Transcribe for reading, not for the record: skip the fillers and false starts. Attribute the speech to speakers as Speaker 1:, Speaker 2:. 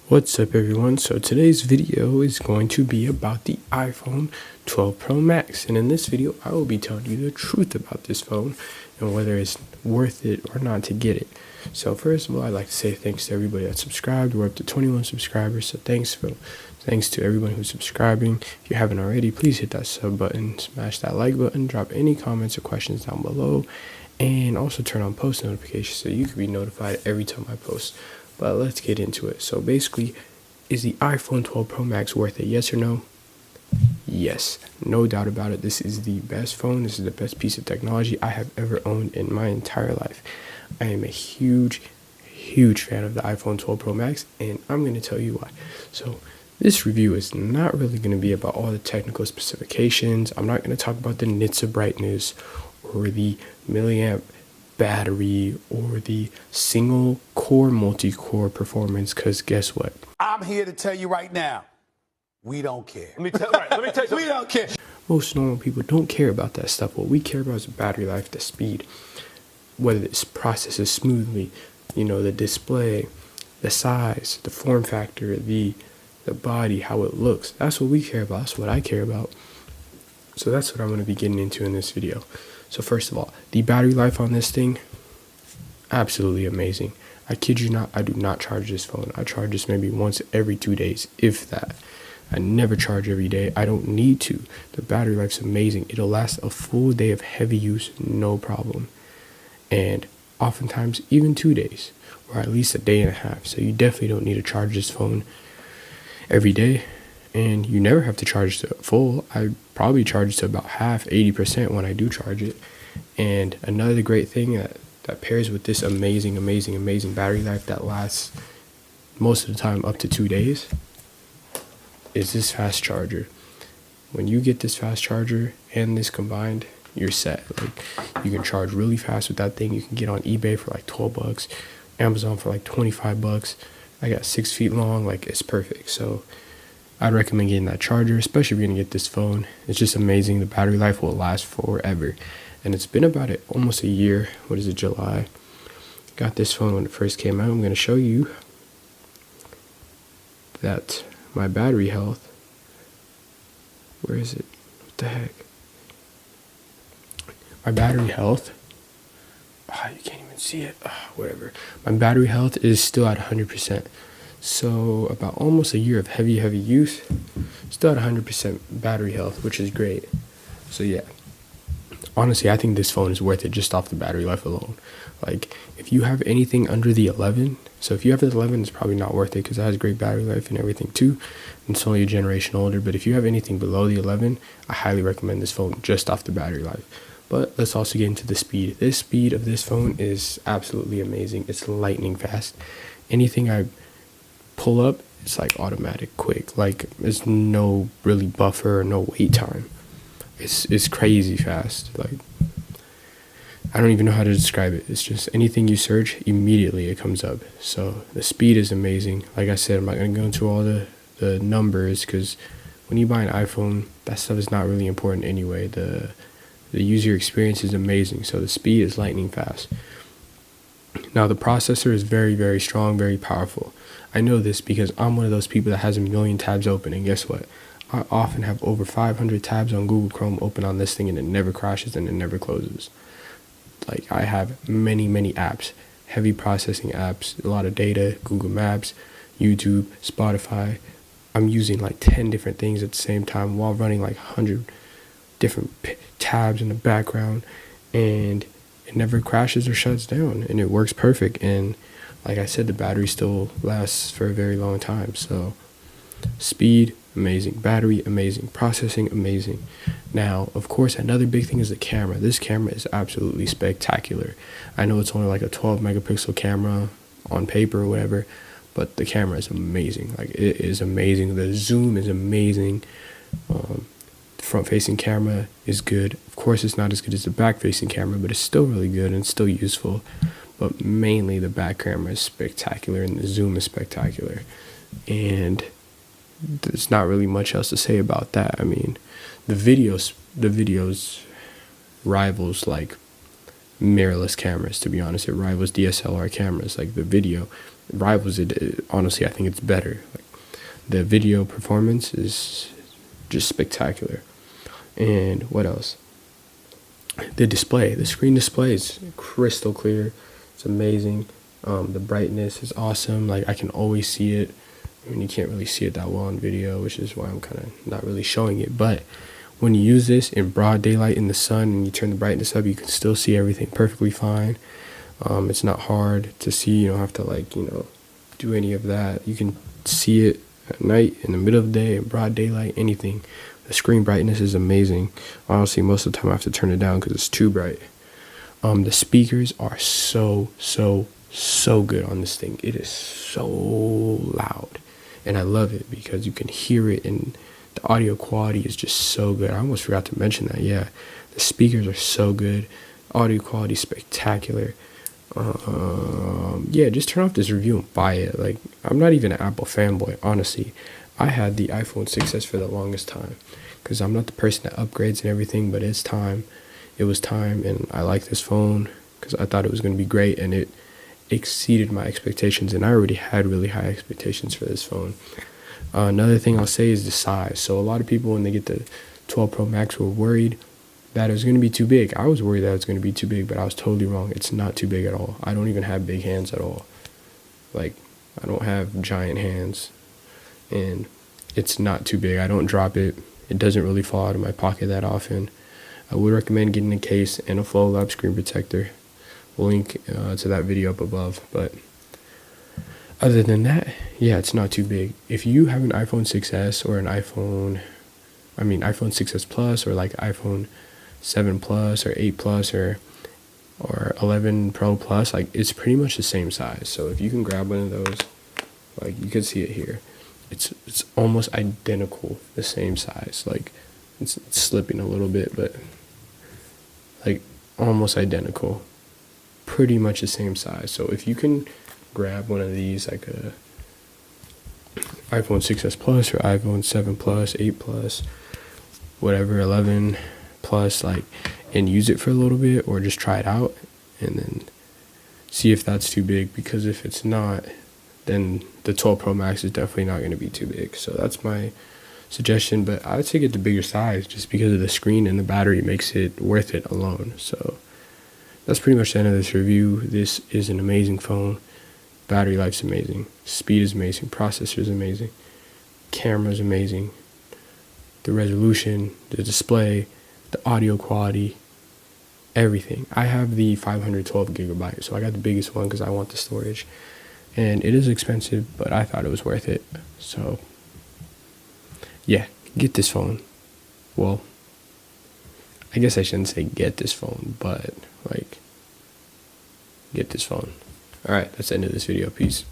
Speaker 1: What's up everyone? So today's video is going to be about the iPhone 12 Pro Max, and in this video I will be telling you the truth about this phone and whether it's worth it or not to get it. So first of all, I'd like to say thanks to everybody that subscribed. We're up to 21 subscribers, so thanks to everyone who's subscribing. If you haven't already, please hit that sub button, smash that like button, drop any comments or questions down below, and also turn on post notifications so you can be notified every time I post. But let's get into it. So basically, is the iPhone 12 Pro Max worth it? Yes or no? Yes, no doubt about it. This is the best phone. This is the best piece of technology I have ever owned in my entire life. I am a huge fan of the iPhone 12 Pro Max, and I'm going to tell you why. So this review is not really going to be about all the technical specifications. I'm not going to talk about the nits of brightness or the milliamp battery or the single core multi-core performance, because guess what?
Speaker 2: I'm here to tell you right now, we don't care.
Speaker 3: Let me tell you something.
Speaker 2: We don't care.
Speaker 1: Most normal people don't care about that stuff. What we care about is the battery life, the speed, whether this processes smoothly, the display, the size, the form factor, the body, how it looks. That's what we care about. That's what I care about. So that's what I'm going to be getting into in this video. So first of all, the battery life on this thing, absolutely amazing. I kid you not, I do not charge this phone. I charge this maybe once every 2 days, if that. I never charge every day. I don't need to. The battery life's amazing. It'll last a full day of heavy use, no problem. And oftentimes even 2 days, or at least a day and a half. So you definitely don't need to charge this phone every day. And you never have to charge to full. I probably charge to about half, 80% when I do charge it. And another great thing that pairs with this amazing battery life that lasts most of the time up to 2 days is this fast charger. When you get this fast charger and this combined, you're set. Like, you can charge really fast with that thing. You can get on eBay for like 12 bucks, Amazon for like 25 bucks. I got 6 feet long, like it's perfect. So I'd recommend getting that charger, especially if you're gonna get this phone. It's just amazing. The battery life will last forever. And it's been about almost a year. What is it, July? Got this phone when it first came out. I'm gonna show you that my battery health, where is it? What the heck? My battery health, you can't even see it, whatever. My battery health is still at 100%. So about almost a year of heavy use, still at 100% battery health, which is great. So yeah, honestly, I think this phone is worth it just off the battery life alone. Like, if you have anything under the 11, so if you have the 11, it's probably not worth it because it has great battery life and everything too. And it's only a generation older. But if you have anything below the 11, I highly recommend this phone just off the battery life. But let's also get into the speed. The speed of this phone is absolutely amazing. It's lightning fast. Anything I pull up, it's like automatic quick. Like, there's no really buffer or no wait time. It's crazy fast. Like, I don't even know how to describe it. It's just anything you search, immediately it comes up. So the speed is amazing. Like I said, I'm not going to go into all the numbers because when you buy an iPhone, that stuff is not really important anyway. The user experience is amazing. So the speed is lightning fast. Now the processor is very strong, very powerful. I know this because I'm one of those people that has a million tabs open, and guess what? I often have over 500 tabs on Google Chrome open on this thing, and it never crashes and it never closes. Like, I have many apps, heavy processing apps, a lot of data, Google Maps, YouTube, Spotify. I'm using like 10 different things at the same time while running like 100 different tabs in the background, and it never crashes or shuts down, and it works perfect. And like I said, the battery still lasts for a very long time. So speed, amazing. Battery, amazing. Processing, amazing. Now, of course, another big thing is the camera. This camera is absolutely spectacular. I know it's only like a 12 megapixel camera on paper or whatever, but the camera is amazing. Like, it is amazing. The zoom is amazing. The front-facing camera is good. Of course, it's not as good as the back-facing camera, but it's still really good and still useful. But mainly the back camera is spectacular and the zoom is spectacular. And there's not really much else to say about that. I mean, the videos rivals like mirrorless cameras, to be honest. It rivals DSLR cameras. Like the video rivals it. Honestly, I think it's better. Like the video performance is just spectacular. And what else? The display, the screen display is crystal clear. It's amazing. The brightness is awesome. Like I can always see it. I mean, you can't really see it that well on video, which is why I'm kind of not really showing it. But when you use this in broad daylight in the sun and you turn the brightness up, you can still see everything perfectly fine. It's not hard to see. You don't have to like, do any of that. You can see it at night, in the middle of the day, in broad daylight, anything. The screen brightness is amazing. Honestly, most of the time I have to turn it down because it's too bright. The speakers are so good on this thing. It is so loud. And I love it because you can hear it, and the audio quality is just so good. I almost forgot to mention that. Yeah, the speakers are so good. Audio quality is spectacular. Yeah, just turn off this review and buy it. Like, I'm not even an Apple fanboy, honestly. I had the iPhone 6s for the longest time because I'm not the person that upgrades and everything, but it's time. It was time, and I like this phone because I thought it was going to be great, and it exceeded my expectations, and I already had really high expectations for this phone. Another thing I'll say is the size. So a lot of people, when they get the 12 Pro Max, were worried that it was going to be too big. I was worried that it was going to be too big, but I was totally wrong. It's not too big at all. I don't even have big hands at all. Like, I don't have giant hands, and it's not too big. I don't drop it. It doesn't really fall out of my pocket that often. I would recommend getting a case and a Flow Lab screen protector. We'll link to that video up above. But other than that, yeah, it's not too big. If you have an iPhone 6s or an iPhone 6s Plus, or like iPhone 7 Plus or 8 Plus or 11 Pro Plus, like it's pretty much the same size. So if you can grab one of those, like you can see it here, it's almost identical, the same size. Like it's slipping a little bit, but like almost identical, pretty much the same size. So if you can grab one of these, like a iPhone 6s Plus or iPhone 7 Plus, 8 Plus, whatever, 11 Plus, like, and use it for a little bit, or just try it out and then see if that's too big, because if it's not, then the 12 Pro Max is definitely not going to be too big. So that's my suggestion, but I would say get the bigger size just because of the screen and the battery makes it worth it alone. So that's pretty much the end of this review. This is an amazing phone. Battery life's amazing. Speed is amazing. Processor is amazing. Camera is amazing. The resolution, the display, the audio quality, everything. I have the 512 gigabyte, so I got the biggest one because I want the storage. And it is expensive, but I thought it was worth it. So yeah, get this phone. Well, I guess I shouldn't say get this phone, but like, get this phone. All right, that's the end of this video. Peace.